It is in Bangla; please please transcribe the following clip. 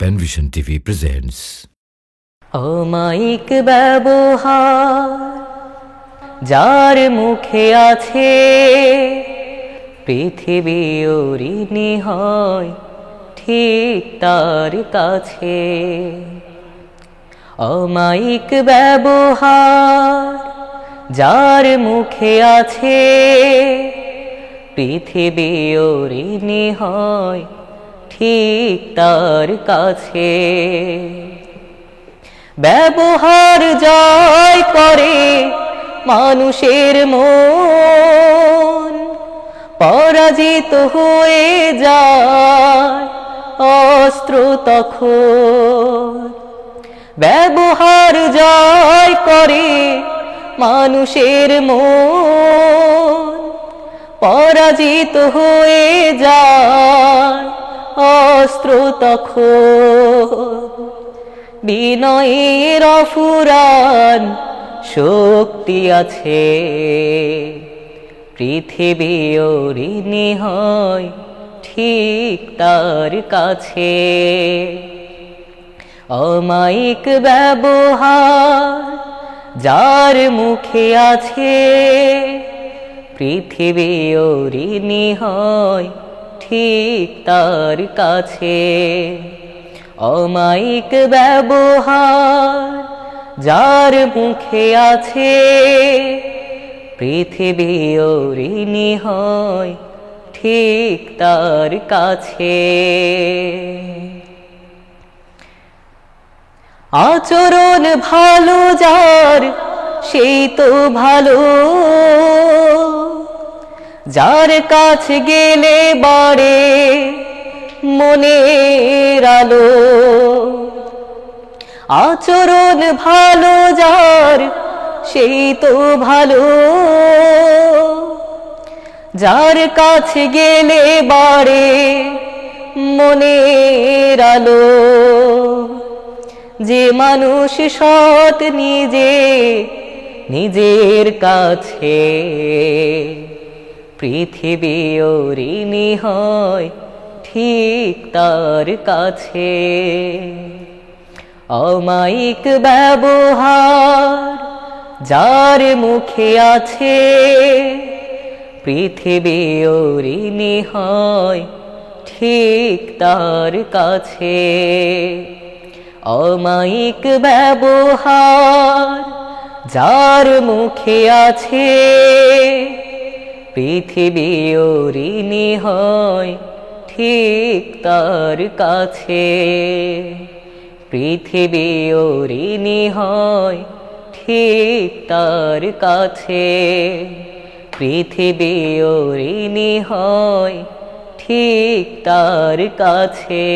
Penvision TV presents অমায়িক ব্যবহার যার মুখে আছে পৃথিবী ঋণী হয় ঠিক তার কাছে। অমায়িক ব্যবহার যার মুখে আছে পৃথিবী ঋণী হয় ঠিক তার কাছে। ব্যবহার জয় করে মানুষের মন, পরাজিত হয়ে যায় অস্ত্র তখন। ব্যবহার জয় করে মানুষের মন, পরাজিত হয়ে যায় অস্ত্র তখন। বিনয়ের অফুরান শক্তি আছে পৃথিবী ঋণী হয় ঠিক তার কাছে। অমায়িক ব্যবহার যার মুখে আছে পৃথিবী ঋণী হয় ঠিক তার কাছে। অমায়িক ব্যবহার যার মুখে আছে পৃথিবী ঋণী হয় ঠিক তার কাছে। আচরণ ভালো যার সেই তো ভালো, যার কাছে গেলে বাড়ে মনের আলো। আচরণ ভালো যার সেই তো ভালো, যার কাছে গেলে বাড়ে মনের আলো। যে মানুষ সৎ নিজের কাছে পৃথিবী ঋণী হয় ঠিক তার কাছে। অমায়িক ব্যবহার যার মুখে আছে পৃথিবী ঋণী হয় ঠিক তার কাছে। অমায়িক ব্যবহার যার মুখে আছে পৃথিবী ঋণী হয় ঠিক তার কাছে। পৃথিবী ঋণী হয় ঠিক তার কাছে। পৃথিবী ঋণী হয় ঠিক তার কাছে।